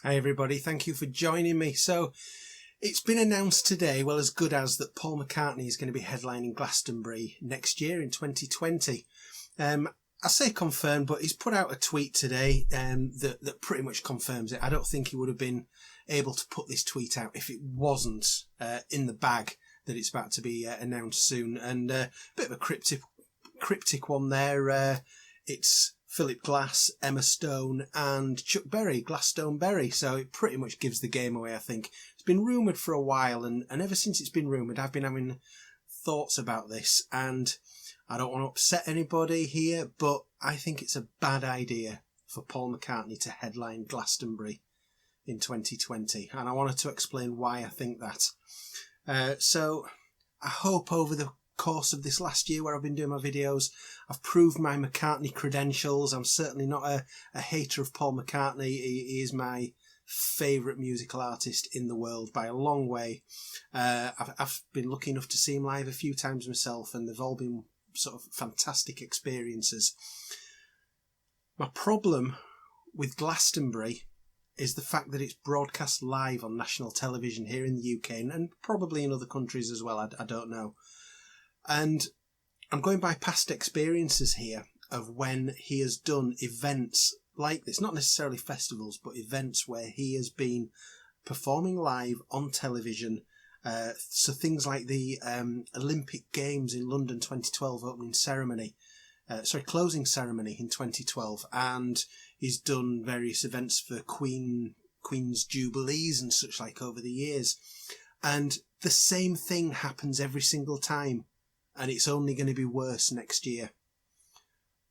Hi everybody, thank you for joining me. So it's been announced today, well as good as, that Paul McCartney is going to be headlining Glastonbury next year in 2020. I say confirmed, but he's put out a tweet today that pretty much confirms it. I don't think he would have been able to put this tweet out if it wasn't in the bag that it's about to be announced soon. And a bit of a cryptic one there. It's Philip Glass, Emma Stone and Chuck Berry, Glastonbury. So it pretty much gives the game away, I think. It's been rumoured for a while, and ever since it's been rumoured, I've been having thoughts about this. And I don't want to upset anybody here, but I think it's a bad idea for Paul McCartney to headline Glastonbury in 2020. And I wanted to explain why I think that. So I hope over the course of this last year where I've been doing my videos, I've proved my McCartney credentials. I'm certainly not a hater of Paul McCartney. He is my favourite musical artist in the world by a long way. I've been lucky enough to see him live a few times myself, and they've all been sort of fantastic experiences. My problem with Glastonbury is the fact that it's broadcast live on national television here in the UK and probably in other countries as well. I don't know. And I'm going by past experiences here of when he has done events like this, not necessarily festivals, but events where he has been performing live on television. So things like the Olympic Games in London 2012 closing ceremony in 2012. And he's done various events for Queen's Jubilees and such like over the years. And the same thing happens every single time. And it's only going to be worse next year.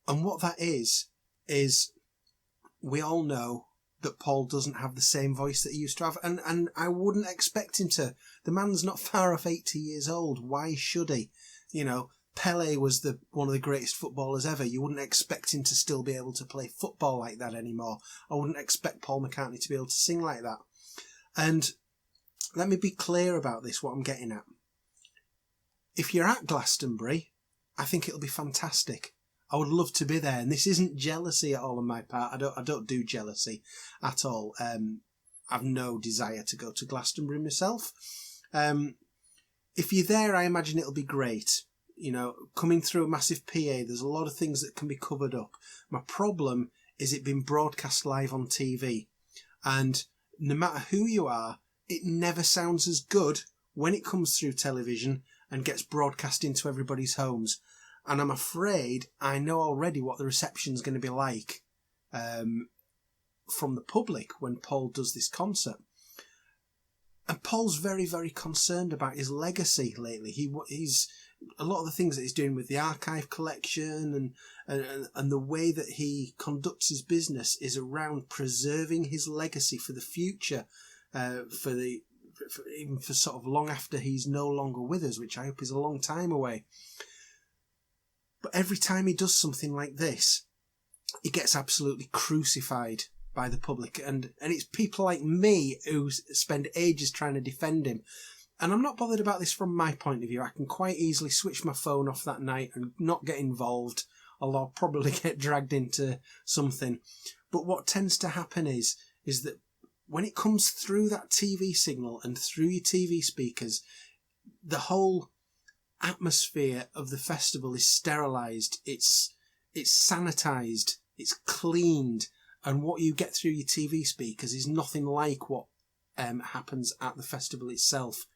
And what that is we all know that Paul doesn't have the same voice that he used to have. And I wouldn't expect him to. The man's not far off 80 years old. Why should he? You know, Pele was one of the greatest footballers ever. You wouldn't expect him to still be able to play football like that anymore. I wouldn't expect Paul McCartney to be able to sing like that. And let me be clear about this, what I'm getting at. If you're at Glastonbury, I think it'll be fantastic. I would love to be there, and this isn't jealousy at all on my part. I don't do jealousy at all. I've no desire to go to Glastonbury myself. If you're there, I imagine it'll be great. You know, coming through a massive PA, there's a lot of things that can be covered up. My problem is it being broadcast live on TV, and no matter who you are, it never sounds as good when it comes through television and gets broadcast into everybody's homes. And I'm afraid I know already what the reception's going to be like from the public when Paul does this concert. And Paul's very, very concerned about his legacy lately. He's a lot of the things that he's doing with the archive collection and the way that he conducts his business is around preserving his legacy for the future, even for sort of long after he's no longer with us, which I hope is a long time away. But every time he does something like this, he gets absolutely crucified by the public. And it's people like me who spend ages trying to defend him. And I'm not bothered about this from my point of view. I can quite easily switch my phone off that night and not get involved, although I'll probably get dragged into something. But what tends to happen is that when it comes through that TV signal and through your TV speakers, the whole atmosphere of the festival is sterilised, it's sanitised, it's cleaned, and what you get through your TV speakers is nothing like what happens at the festival itself.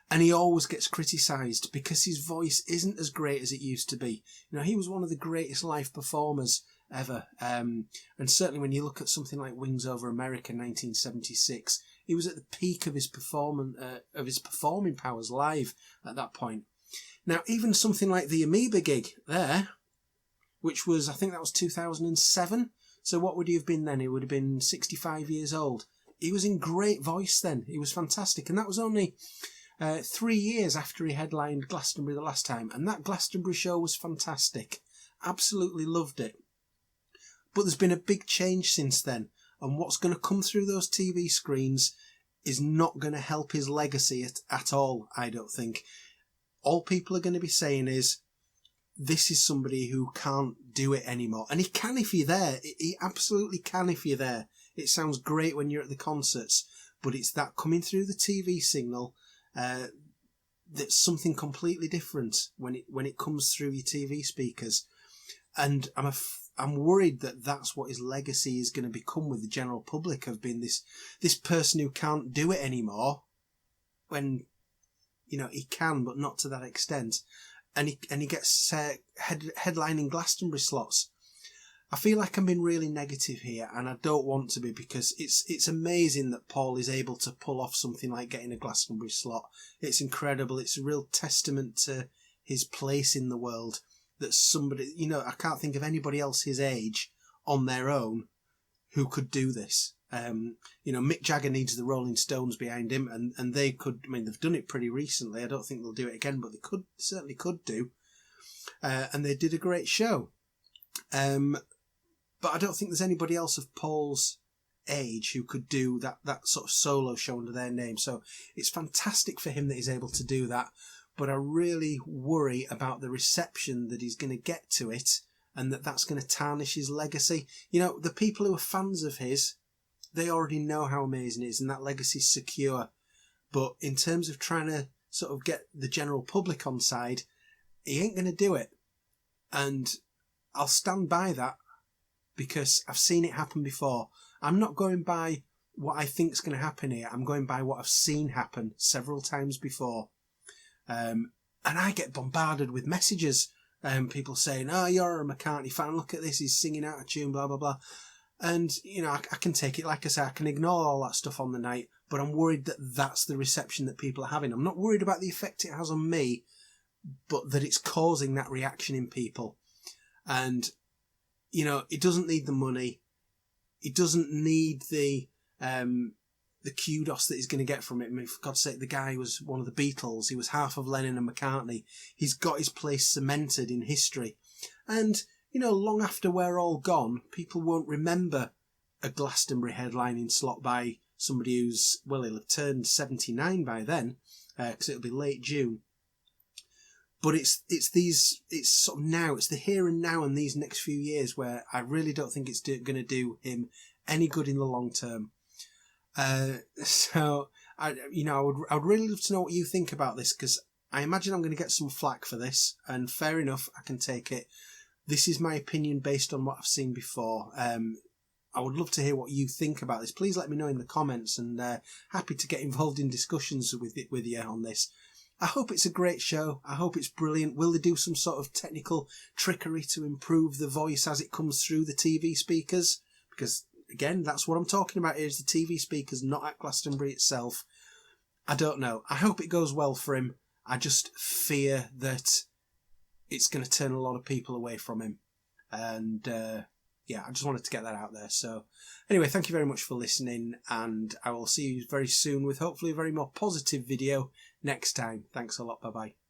And he always gets criticised because his voice isn't as great as it used to be. You know, he was one of the greatest live performers ever. And certainly when you look at something like Wings Over America 1976, he was at the peak of his performing powers live at that point. Now, even something like the Amoeba gig there, which was, I think that was 2007. So what would he have been then? He would have been 65 years old. He was in great voice then. He was fantastic. And that was only 3 years after he headlined Glastonbury the last time. And that Glastonbury show was fantastic. Absolutely loved it. But there's been a big change since then. And what's going to come through those TV screens is not going to help his legacy at all, I don't think. All people are going to be saying is, this is somebody who can't do it anymore. And he can if you're there. He absolutely can if you're there. It sounds great when you're at the concerts, but it's that coming through the TV signal that's something completely different when it comes through your TV speakers. And I'm worried that that's what his legacy is going to become with the general public, of being this person who can't do it anymore, when he can, but not to that extent. And he gets headlining Glastonbury slots. I feel like I'm being really negative here, and I don't want to be, because it's amazing that Paul is able to pull off something like getting a Glastonbury slot. It's incredible. It's a real testament to his place in the world, that somebody, I can't think of anybody else his age on their own who could do this. Mick Jagger needs the Rolling Stones behind him, and they could. I mean, they've done it pretty recently. I don't think they'll do it again, but they certainly could do. And they did a great show. But I don't think there's anybody else of Paul's age who could do that sort of solo show under their name. So it's fantastic for him that he's able to do that. But I really worry about the reception that he's going to get to it, and that's going to tarnish his legacy. The people who are fans of his, they already know how amazing it is, and that legacy's secure. But in terms of trying to sort of get the general public on side, he ain't going to do it. And I'll stand by that, because I've seen it happen before. I'm not going by what I think is going to happen here. I'm going by what I've seen happen several times before. And I get bombarded with messages, people saying, "Oh, you're a McCartney fan, look at this, he's singing out of tune, blah, blah, blah." And, I can take it, like I say, I can ignore all that stuff on the night, but I'm worried that that's the reception that people are having. I'm not worried about the effect it has on me, but that it's causing that reaction in people. And, it doesn't need the money. It doesn't need the kudos that he's going to get from it. I mean, for God's sake, the guy was one of the Beatles. He was half of Lennon and McCartney. He's got his place cemented in history. And, long after we're all gone, people won't remember a Glastonbury headlining slot by somebody who's, well, he'll have turned 79 by then, because it'll be late June. But it's sort of now, it's the here and now and these next few years where I really don't think it's going to do him any good in the long term. So I would really love to know what you think about this, because I imagine I'm going to get some flack for this, and fair enough, I can take it. This is my opinion based on what I've seen before. I would love to hear what you think about this. Please let me know in the comments, and happy to get involved in discussions with you on this. I hope it's a great show. I hope it's brilliant. Will they do some sort of technical trickery to improve the voice as it comes through the TV speakers? Because, again, that's what I'm talking about here, is the TV speakers, not at Glastonbury itself. I don't know. I hope it goes well for him. I just fear that it's going to turn a lot of people away from him. And, I just wanted to get that out there. So, anyway, thank you very much for listening, and I will see you very soon with hopefully a very more positive video next time. Thanks a lot. Bye-bye.